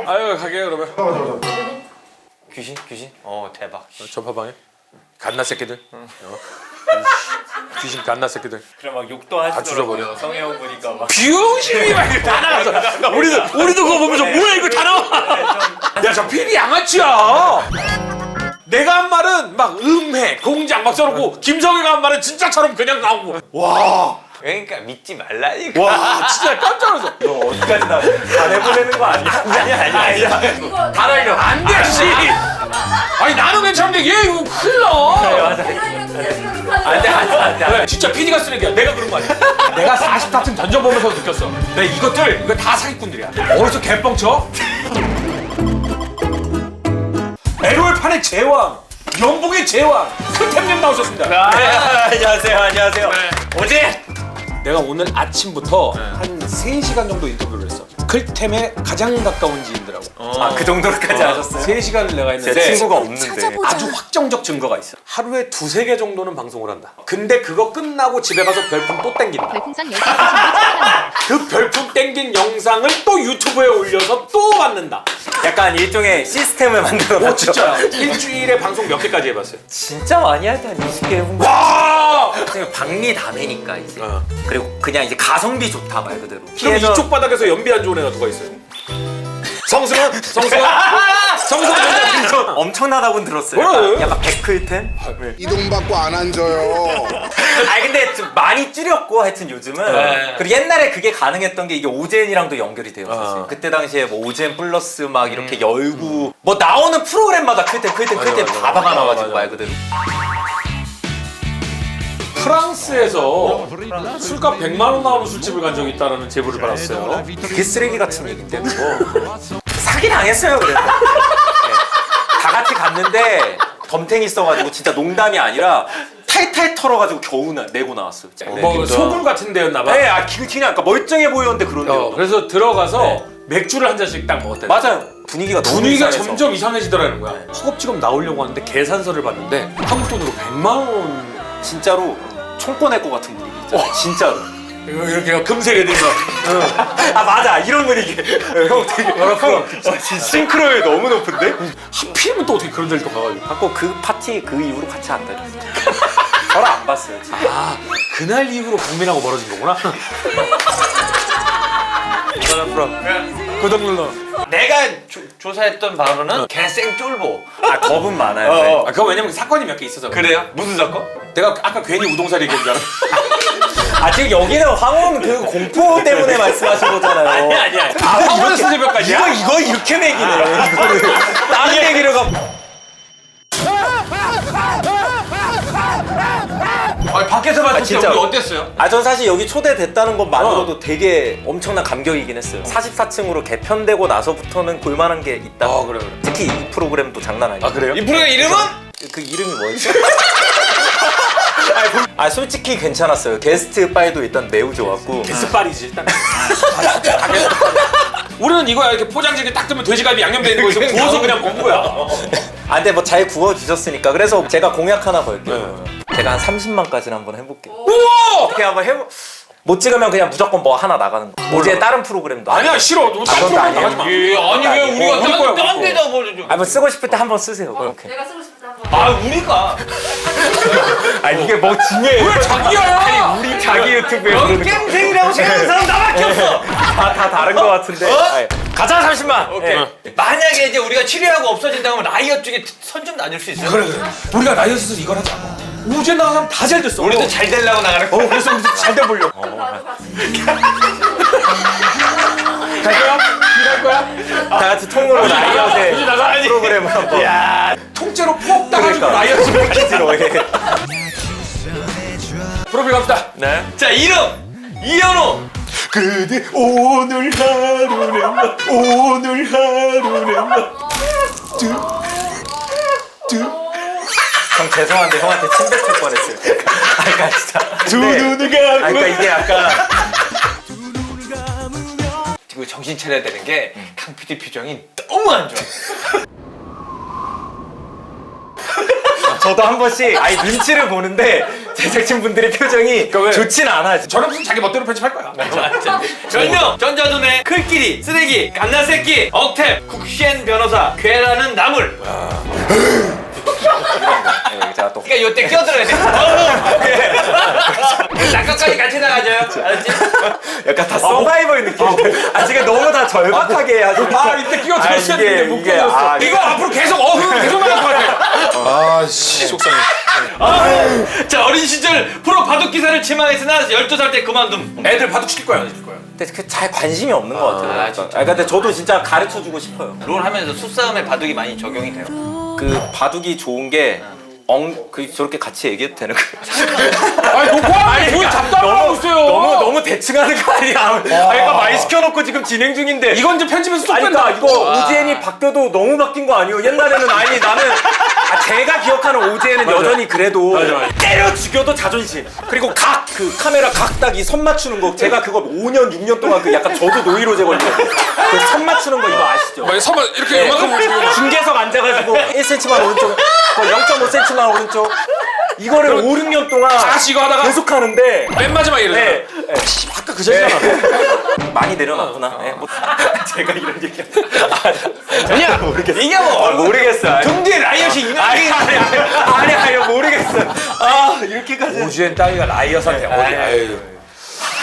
아유 가게요 그러면. 귀신? 대박. 전파방에 갓나 새끼들. 귀신 갓나 새끼들. 그래 막 욕도 하시더라고요. 성혜형 보니까 막 비용심이 막 다 나가서 우리도 그거 보면서 뭐야 이거 다 나와. 야 저 PD 양아치야. 내가 한 말은 막 음해 공장 막 써놓고 김성희가 한 말은 진짜처럼 그냥 나오고. 와. 그러니까 믿지 말라니까. 와 진짜 깜짝 놀랐어. 너 어디까지 나 내보내는 거 아니야? 아니야. 다 날려. 안 돼, 씨. 아니 나는 괜찮은데 얘 이거 큰일 나. 안돼. 진짜 PD가 쓰레기야. 내가 그런 거 아니야. 내가 40타쯤 던져보면서 느꼈어. 내가 이거 다 사기꾼들이야. 어디서 개뻥 쳐? LOL판의 제왕, 연봉의 제왕, 클템님 나오셨습니다. 안녕하세요. 어제 내가 오늘 아침부터 한 3시간 정도 인터뷰를 했어. 클템에 가장 가까운 지인들하고. 그 정도로까지 하셨어요? 3시간을 내가 했는데 제 친구가 없는데. 아주 확정적 증거가 있어. 하루에 2-3개 정도는 방송을 한다. 근데 그거 끝나고 집에 가서 별풍 또 땡긴다. 별풍선 10개 축하합니다. 그 별풍 땡긴 영상을 또 유튜브에 올려서 또 받는다. 약간 일종의 시스템을 만들어 오 놨죠. 진짜야. 일주일에 방송 몇 개까지 해봤어요? 진짜 많이 할 때 한 20개 해본 거. 와! 박리다매니까 이제. 그리고 그냥 이제 가성비 좋다 말 그대로. 그럼 이쪽 바닥에서 연비 안 좋은 애가 누가 있어요? 성승은 엄청나다고는 들었어요. 그래. 약간 백클템? 이동받고 안 앉아요. 아니 근데 좀 많이 줄였고 하여튼 요즘은 네. 그리고 옛날에 그게 가능했던 게 이게 오젠이랑도 연결이 되었었어요. 그때 당시에 뭐 오젠 플러스 막 이렇게 열고 뭐 나오는 프로그램마다 클템 다 박아놔가지고 말 그대로. 프랑스에서 술값 100만 원 나오는 술집을 간 적이 있다는 제보를 받았어요. 되게 쓰레기 같은 얘기인데 그거. 사기 당했어요 그래서. 네. 다 같이 갔는데 덤탱이 써가지고 진짜 농담이 아니라 탈탈 털어가지고 겨우 내고 나왔어요. 뭐 소굴 같은 데였나 봐. 네, 그냥 아까 멀쩡해 보였는데 그런데요. 그래서 들어가서 네. 맥주를 한 잔씩 딱 먹었대. 맞아요. 분위기가 너무 분위기가 이상해서. 점점 이상해지더라는 거야. 허겁지겁 나오려고 하는데 계산서를 봤는데 한국 돈으로 100만 원. 진짜로 총 꺼낼 것 같은 분위기 있잖아요. 진짜로. 이렇게 금색 애들이 막. 아 맞아 이런 분위기. 형 되게 싱크로율 너무 높은데? 하필이면 또 어떻게 그런 데를 또 가가지고. 갖고 그 파티 그 이후로 같이 안 다녔어요. 저를 안 봤어요. 진짜. 아 그날 이후로 강민하고 멀어진 거구나. 구독 눌러. 내가 조사했던 바로는 개생 쫄보. 아 겁은 많아요. 네. 아 그거 왜냐면 사건이 몇 개 있어서. 그래요? 무슨 사건? 내가 아까 괜히 우동사리 얘기한 줄 알아. 아 지금 여기는 황혼 그 공포 때문에 말씀하신 거잖아요. 아니야. 아 화원에서 새벽까지야? 이거 이렇게 매기네. 이거를 다른 얘기를 가. 아니 밖에서 봤을 때 진짜. 우리 어땠어요? 아 전 사실 여기 초대됐다는 것만으로도 되게 엄청난 감격이긴 했어요. 44층으로 개편되고 나서부터는 볼만한 게 있다. 그래. 특히 이 프로그램도 장난 아니에요. 아 그래요? 이 프로그램 이름은? 그 이름이 뭐였지? 아 솔직히 괜찮았어요. 게스트 파일도 일단 매우 좋았고. 게스빨이지 일단. 우리는 이거야 이렇게 포장지에 딱 뜨면 돼지갈비 양념돼 있는 거 있어 구워서 그냥 먹는 거야. 아 근데 뭐 잘 구워주셨으니까 그래서 제가 공약 하나 걸게요. 제가 한 30만까지는 한번 해볼게요. 우와! 어떻게 한번 못 찍으면 그냥 무조건 뭐 하나 나가는 거. 어제 다른 프로그램도 아니야 싫어. 너 그건 딴 아니에요? 하지 마. 아니 왜 우리가 우리 거야, 우리 딴 거. 데다 보여줘? 아 뭐 쓰고 싶을 때 한번 쓰세요. 그렇게. 내가 쓰고 싶다. 아 우리가 아 이게 뭐 중요해요. 왜 자기야? 우리 자기 유튜브에 여기 겜생이라고 생각하는 사람 나밖에 없어. 다 다른 거 같은데. 아니, 가자 30만. 오케이. 만약에 이제 우리가 7위하고 없어진다고 하면 라이엇 중에 선 좀 나눌 수 있어요? 그래. 우리가 라이엇에서 이걸 하자. 우제 나가면 다 잘 됐어. 우리도 잘 되려고 나가는 거. 그래서 우리도 잘 돼 보려. 나도 같이. 갈 거야? 일할 거야? 다 같이 통으로 라이엇의 프로그램을 한번. 야 통째로 푹 따가지고 그러니까. 라이엇을 퀴즈로. 예. 프로필 갑시다. 네. 자 이름 이현우. 그대 오늘 하루는 형 죄송한데 형한테 침 뱉을 뻔했어요. 아까 진짜. 두 눈을 감으면 그러니까 이게 약간 지금 정신 차려야 되는 게 강 PD 표정이 너무 안 좋아. 저도 한 번씩 눈치를 보는데 제작진 분들의 표정이 왜? 좋진 않아. 저는 무슨 자기 멋대로 편집할 거야. 별명 전자둔의 클끼리 쓰레기 갓나새끼 억탭 국시엔 변호사 괴라는 나물. 제가 또 그러니까 요때 끼어들어야 돼. 낙하까지 같이 나가줘요. 알았지? 약간 다 서바이벌 느낌. 지금 너무 다 절박하게 해가지고. 이때 끼어들었어야 이게- 되는데 못 이게- 끼어들었어. 이거 앞으로 계속 계속 나갈 것 같아. 아씨 속상해. 자, 어린 시절 프로 바둑 기사를 치마했으나 12살 때 그만둠. 애들 바둑 시킬 거야 안 시킬 거야? 근데 그 잘 관심이 없는 것 같아요. 약간. 진짜. 근데 저도 진짜 가르쳐 주고 싶어요. 롤 하면서 수싸움에 바둑이 많이 적용이 돼요. 그 바둑이 좋은 게 저렇게 같이 얘기해도 되는 거예요. 아니 녹화하면 저희 잡담하고 있어요. 너무 대충 하는 거 아니야? 그러니까 많이 시켜놓고 지금 진행 중인데. 이건 이제 편집에서 쏙 아니, 뺀다. 그러니까 이거 오지엔이 바뀌어도 너무 바뀐 거 아니에요? 옛날에는 나는 제가 기억하는 오지엔은 여전히 그래도 맞아. 때려 죽여도 자존심. 그리고 그 카메라 각 이 선 맞추는 거 제가 그거 5년 6년 동안 그 약간 저도 노이로제 걸리거든요. 그 선 맞추는 거 이거 아시죠? 막 서만 이렇게 이만큼 움직이고 중계석 앉아가지고 1cm만 오른쪽, 0.5cm만 오른쪽. 이거를 5, 6년 동안 다시 이거 하다가 계속 하는데 맨 마지막에 이러잖아. 네. 아까 그 자리잖아. 많이 내려놨구나. 네, 뭐. 제가 이런 얘기. 그냥 모르겠어. 이게 뭐 모르겠어. 등뒤에 라이엇이 이만하게 아니 모르겠어. 이렇게까지. 오주엔 따위가 라이어한테 어디? 아유.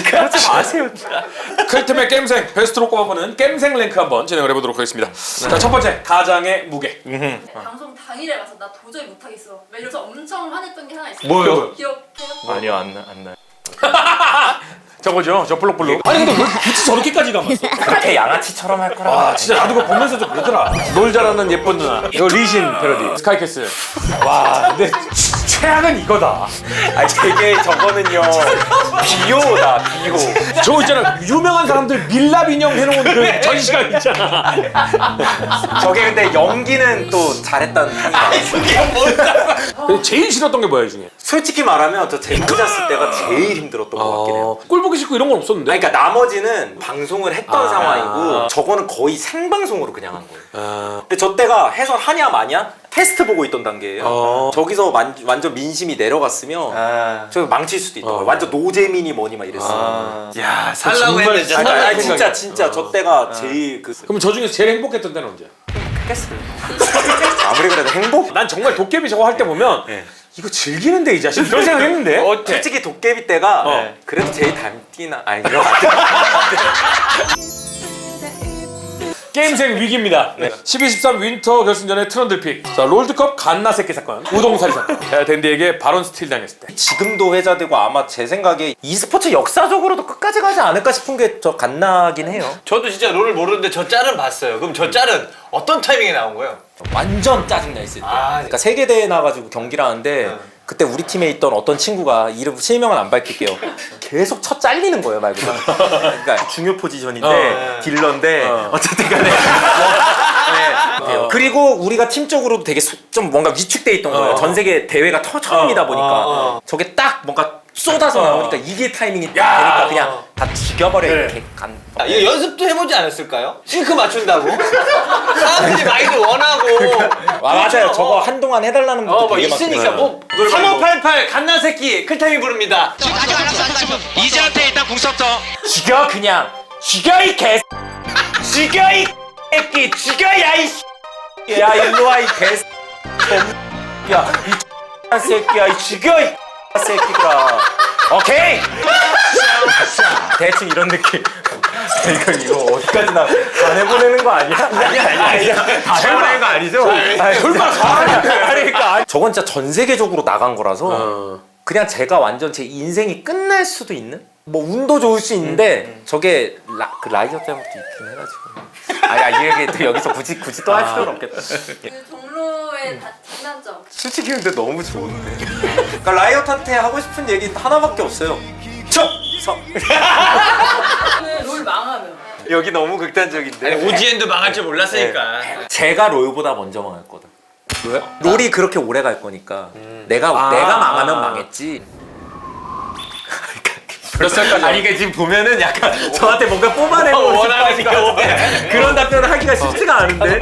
그러지 마세요. 클템의 게임생 베스트로 꼽아보는 게임생 랭크 한번 진행을 해보도록 하겠습니다. 자, 첫 번째 가장의 무게. 방송 당일에 가서 나 도저히 못하겠어. 막 이러면서 엄청 화냈던 게 하나 있어요. 뭐요? 기억해요? 아니요 안 나. 저거죠, 저 블록블록. 아니 근데 왜 굳이 저렇게까지 감았어? 그렇게 양아치처럼 할 거라. 와 진짜 나도 그거 보면서 좀 그러더라. 롤 잘하는 예쁜 누나. 이거 리신 패러디. 스카이캐슬. 와 근데 최악은 이거다. 되게 저거는요. 비호다 비호. 저거 있잖아 유명한 사람들 밀랍 인형 해놓은 그 전시관 있잖아. 저게 근데 연기는 또 잘했다는 평이 많았어. 이게 뭔가 근데 제일 싫었던 게 뭐야 이 중에? 솔직히 말하면 저 젠고 잤을 때가 제일 힘들었던 것 같긴 해요. 꼴 보기 싫고 이런 건 없었는데. 그러니까 나머지는 방송을 했던 상황이고 저거는 거의 생방송으로 그냥 한 거예요. 근데 저 때가 해설 하냐 마냐 테스트 보고 있던 단계예요. 저기서 완전 민심이 내려갔으면 저 망칠 수도 있던 거예요. 완전 노재민이 뭐니 막 이랬어. 야 살라고 정말 했는데 살라고 살라고 했는데. 진짜 저 때가 제일 그럼 저 중에서 제일 행복했던 때는 언제야? 했겠어요. 아무리 그래도 행복? 난 정말 도깨비 저거 할 때 보면 네. 이거 즐기는데 이 자식 이런 생각했는데. 솔직히 도깨비 때가 그래도 제일 닮긴 아니 이런 게임생 위기입니다. 12-13 윈터 결승전의 트런들픽. 자 롤드컵 갓나새끼 사건, 우동살이 사건. 댄디에게 바론 스틸 당했을 때. 지금도 회자되고 아마 제 생각에 e스포츠 역사적으로도 끝까지 가지 않을까 싶은 게 저 갓나긴 해요. 저도 진짜 롤을 모르는데 저 짤은 봤어요. 그럼 저 짤은 어떤 타이밍에 나온 거예요? 완전 짜증나 있을 때. 아, 그러니까 세계대회 나가지고 경기를 하는데 그때 우리 팀에 있던 어떤 친구가 이름 실명은 안 밝힐게요. 계속 쳐 잘리는 거예요 말 그대로. 그러니까 중요 포지션인데 딜러인데 어쨌든 간에 그리고 우리가 팀적으로도 되게 좀 뭔가 위축돼 있던 거예요. 전 세계 대회가 처음이다 보니까 저게 딱 뭔가 쏟아서 나오니까 이게 타이밍이 되니까 그냥 다 죽여버려 이렇게 간. 아, 이거 연습도 해보지 않았을까요? 싱크 맞춘다고? 사람들이 많이도 원하고 맞아요. 저거 한동안 해달라는 분도 뭐 되게 있으니까 뭐 3588 갓나새끼 클타임이 부릅니다. 이제한테 일단 궁석터 죽여 그냥 죽여 이 개. 죽여 이 새끼 죽여 야이 야 일로 와이 개. 야이 새끼야 이 죽여 이 새끼들아. 오케이. 대충 이런 느낌. 이거 어디까지나 다 내보내는 거 아니야? 아니야. 다 내보내는 거 아니죠? 얼마나 잘하는데. 그러니까 저건 진짜 전 세계적으로 나간 거라서 그냥 제가 완전 제 인생이 끝날 수도 있는? 뭐 운도 좋을 수 있는데 저게 그 라이저 때문에 있긴 해가지고 이게 또 여기서 굳이 또 할 필요는 없겠다. 그 종로의 장단점. 솔직히 근데 너무 좋은데. 그러니까 라이엇한테 하고 싶은 얘기 하나밖에 없어요. 롤 망하면. 여기 너무 극단적인데. 오지엔도 망할 줄 몰랐으니까. 제가 롤보다 먼저 망할 거다. 왜? 롤이 그렇게 오래 갈 거니까 내가 망하면 망했지. 몇 살까지? 아니 이게 지금 보면은 약간 저한테 뭔가 뽑아내고 원하니까 그런 답변을 하기가 쉽지가 않은데.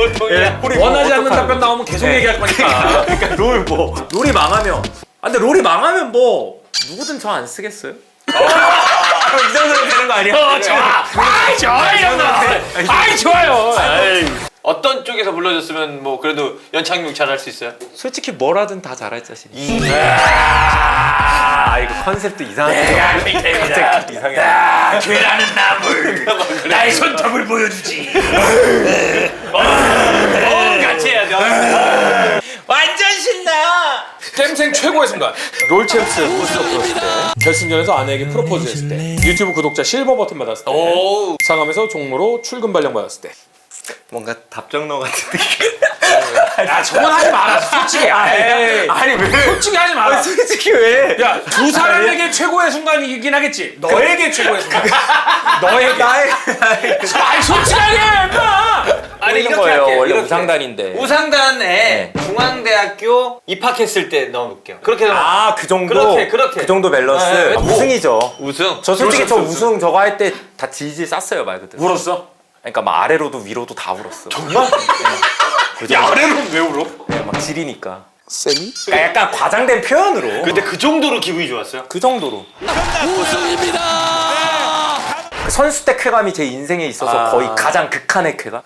원하지 않는 답변 나오면 계속 얘기할 거니까. 그러니까 롤이 망하면 근데 롤이 망하면 뭐 누구든 저 안 쓰겠어요? 이 정도면 되는 거 아니야? 좋아. 좋아요, 형님. 좋아요. 어떤 쪽에서 불러줬으면 뭐 그래도 연착륙 잘할 수 있어요? 솔직히 뭐라든 다 잘할 자신. 이거 컨셉도 이상하게. 내가 이상해. 괴라는 나물. 나의 손톱을 보여주지. 같이 해야 돼. 완전 신나. 땜생 최고의 순간. 롤챔스 포스터 풀었을 때, 결승전에서 아내에게 프로포즈 했을 때, 유튜브 구독자 실버 버튼 받았을 때, 오. 상암에서 종로로 출근 발령 받았을 때. 뭔가 답정너 같은 느낌. 야, 저건 하지 마라. 솔직히. 아니 왜? 솔직히 하지 마라. 솔직히 왜? 야, 두 사람에게 최고의 순간이긴 하겠지. 너에게 최고의 순간. 너에게. 나의 아니, 솔직하게, 임마! 아니 이렇게 거예요. 할게요. 원래 이렇게. 우상단인데. 우상단에 중앙대학교 입학했을 때 넣어볼게요. 그렇게 넣어. 그 정도. 그렇게. 그 정도 밸런스. 네. 우승이죠. 우승. 저 솔직히 저 우승. 우승 저거 할 때 다 질질 쌌어요 말 그대로. 울었어? 그러니까 막 아래로도 위로도 다 울었어. 정말? 그 야, 정도. 아래로는 왜 울어? 네, 막 지리니까. 쌤이? 그러니까 약간 과장된 표현으로. 근데 그 정도로 기분이 좋았어요? 그 정도로. 우승입니다. 그 선수 때 쾌감이 제 인생에 있어서 거의 가장 극한의 쾌감.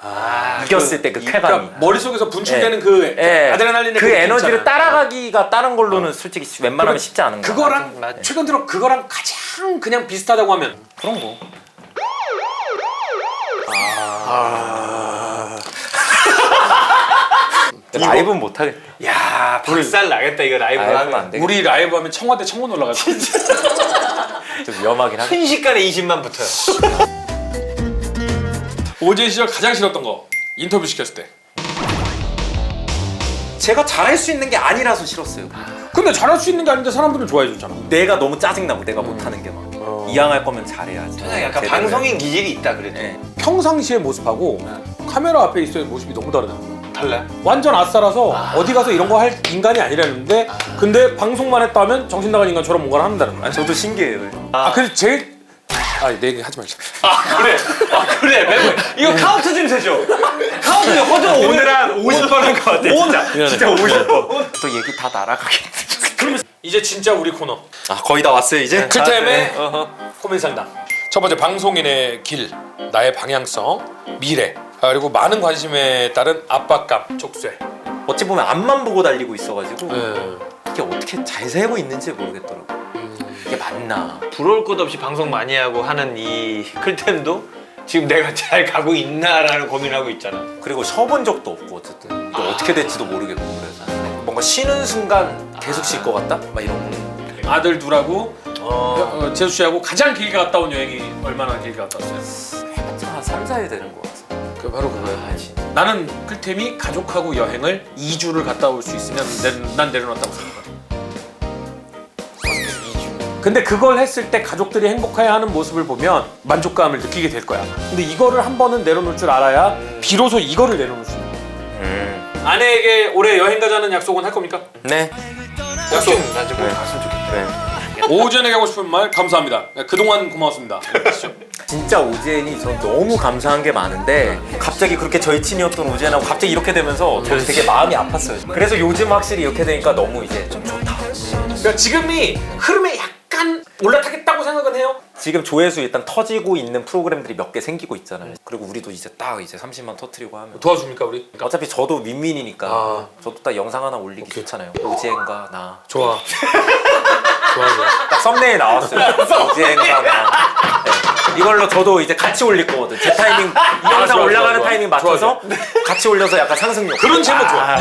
이겼을 때 그 쾌감이. 그러니까 머릿속에서 분출되는 예. 그 예. 아드레날린의 그 에너지를 있잖아. 따라가기가 다른 걸로는 솔직히 웬만하면 쉽지 않은 거. 그거랑 맞아. 최근 들어 그거랑 가장 그냥 비슷하다고 하면 그런 거. 라이브는 못 하겠다. 야, 박살 나겠다 이거 라이브 라이브는 하면. 안 돼. 우리 라이브 하면 청와대 청문 올라갈 거야. 좀 위험하긴 하겠다. 순식간에 20만 붙어요. 오제 시절 가장 싫었던 거 인터뷰 시켰을 때. 제가 잘할 수 있는 게 아니라서 싫었어요. 근데 잘할 수 있는 게 아닌데 사람들은 좋아해 줬잖아. 내가 너무 짜증나고 내가 못하는 게 막. 이왕할 거면 잘해야지. 그냥 약간 제대로 방송인 기질이 있다 그래도. 네. 평상시의 모습하고 카메라 앞에 있어야 모습이 너무 다르잖아. 달라요? 완전 아싸라서 어디 가서 이런 거 할 인간이 아니라는데 근데 방송만 했다면 정신 나간 인간처럼 뭔가를 한다는 거야. 저도 신기해요. 그래서 제일 내 얘기 하지 말자. 그래. 그래. 멤버. 이거 카운트 좀 세죠. 카운트 좀 허전 오늘 한 50번 한 것 같아. 미안해. 진짜 50번. 또 얘기 다 날아가겠네. 이제 진짜 우리 코너 거의 다 왔어요 이제. 클템의 고민 상담. 첫 번째 방송인의 길, 나의 방향성, 미래, 그리고 많은 관심에 따른 압박감, 족쇄. 어찌 보면 앞만 보고 달리고 있어가지고 네. 이게 어떻게 잘 살고 있는지 모르겠더라고. 이게 맞나? 부러울 것 없이 방송 많이 하고 하는 이 클템도 지금 내가 잘 가고 있나라는 고민하고 있잖아. 그리고 쉬어본 적도 없고 어쨌든 이거 어떻게 될지도 모르겠고 그래서 뭔가 쉬는 순간 계속 쉴 것 같다? 막 이런 거. 아들 둘하고 재수 씨하고 가장 길게 갔다 온 여행이 얼마나 길게 갔다 왔어요? 한 3, 4일 되는 것 같아. 그 바로 그거야. 나는 클템이 가족하고 여행을 2주를 갔다 올 수 있으면 난 내려놨다고 생각해. 근데 그걸 했을 때 가족들이 행복해하는 모습을 보면 만족감을 느끼게 될 거야. 근데 이거를 한 번은 내려놓을 줄 알아야 비로소 이거를 내려놓을 수 있는 거야. 아내에게 올해 여행 가자는 약속은 할 겁니까? 네. 약속. 나 좀 갔으면 좋겠다. 네. 오전에게 하고 싶은 말 감사합니다. 그동안 고마웠습니다. 진짜 오지엔이 전 너무 감사한 게 많은데 갑자기 그렇게 절친이었던 오지엔하고 갑자기 이렇게 되면서 저 되게 마음이 아팠어요. 그래서 요즘 확실히 이렇게 되니까 너무 이제 좀 좋다. 그러니까 지금이 흐름에 약간 올라타겠다고 생각은 해요. 지금 조회수 일단 터지고 있는 프로그램들이 몇 개 생기고 있잖아요. 그리고 우리도 이제 딱 이제 30만 터트리고 하면 도와줍니까 우리? 어차피 저도 윈윈이니까 아. 저도 딱 영상 하나 올리기 좋잖아요. 오지엔과 나. 좋아. 좋아. 딱 썸네일 나왔어요. 오지엔과 나. 네. 이걸로 저도 이제 같이 올릴 거거든. 제 타이밍 이 영상 좋아, 올라가는 좋아. 타이밍 좋아, 맞춰서 같이 올려서 약간 상승력. 그런 제목 좋아.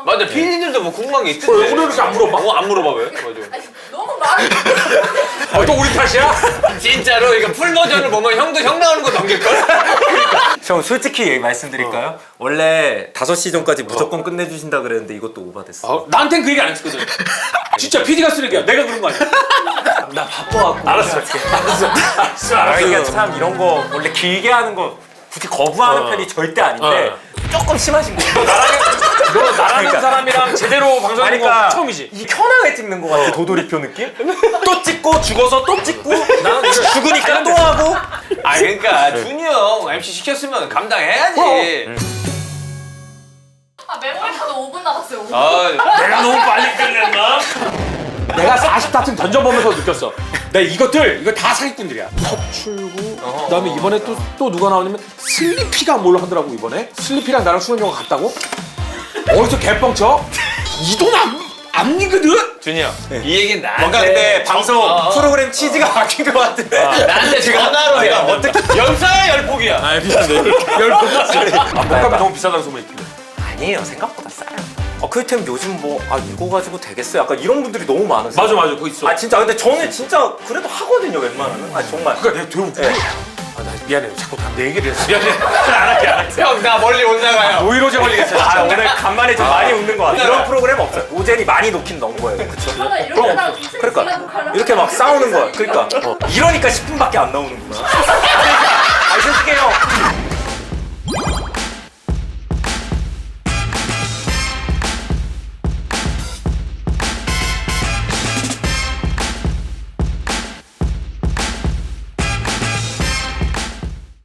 맞아. PD들도 뭐 궁금한 게 있던데. 왜 우리 이렇게 안 물어봐? 안 물어봐 왜? 맞아. 아니, 너무 말을 또 우리 탓이야? 진짜로 이거 풀 버전을 보면 형도 형 나오는 거 넘길걸? 형 솔직히 말씀드릴까요? 원래 5시 전까지 무조건 끝내주신다 그랬는데 이것도 오바됐어. 나한텐 그 얘기 안 했거든. 진짜 PD가 쓰레기야. 내가 그런 거 아니야. 나 바빠갖고. 알았어. 그러니까 참 이런 거 원래 길게 하는 거 굳이 거부하는 편이 절대 아닌데 조금 심하신 거예요. 너 나라는 사람이랑 제대로 방송하는 그러니까 거 처음이지. 이 편하게 찍는 거 같아. 도돌이표 느낌? 또 찍고 죽어서 또 찍고 나는 죽으니까 또 하고. 아 그러니까 준이 형 MC 시켰으면 감당해야지. 아 메모리 카드 5분 남았어요. 5분. 아, 내가 너무 빨리 끝냈나? 내가 40타쯤 던져보면서 느꼈어. 내가 이거 다 사기꾼들이야. 서출구. 그다음에 이번에 또 누가 나오냐면 슬리피가 뭘 하더라고 이번에. 슬리피랑 나랑 수원이가 갔다고? 어디서 개뻥쳐? 이 돈 안 믿거든? 준이 형, 이 얘기는 나한테. 뭔가 근데 방송 프로그램 치즈가 바뀐 것 같은데. 나한테 전화로 내가 해. 어떻게 연사야 열폭이야. 아 미안해. 아까비 너무 비싸다는 소문이 있던데. 아니에요. 생각보다 싸요. 클템 요즘 이거 가지고 되겠어요? 약간 이런 분들이 너무 많으세요. 맞아 그거 있어. 아 진짜 근데 저는 진짜 그래도 하거든요 웬만하면. 아 정말. 그러니까 내가 되게 웃겨. 네. 나 미안해. 자꾸 다 내 얘기를 해서 미안해. 안 할게. 형, 나 멀리 못 나가요. 오히려 걸리겠어. 아 오늘 간만에 좀 많이 웃는 것 같아요. 이런 프로그램 없어요. 오젠이 많이 놓긴 넣은 거예요. 그쵸? 하나 이렇게 하다가 그러니까 이렇게 막 싸우는 거야. 그러니까 이러니까 10분밖에 안 나오는구나.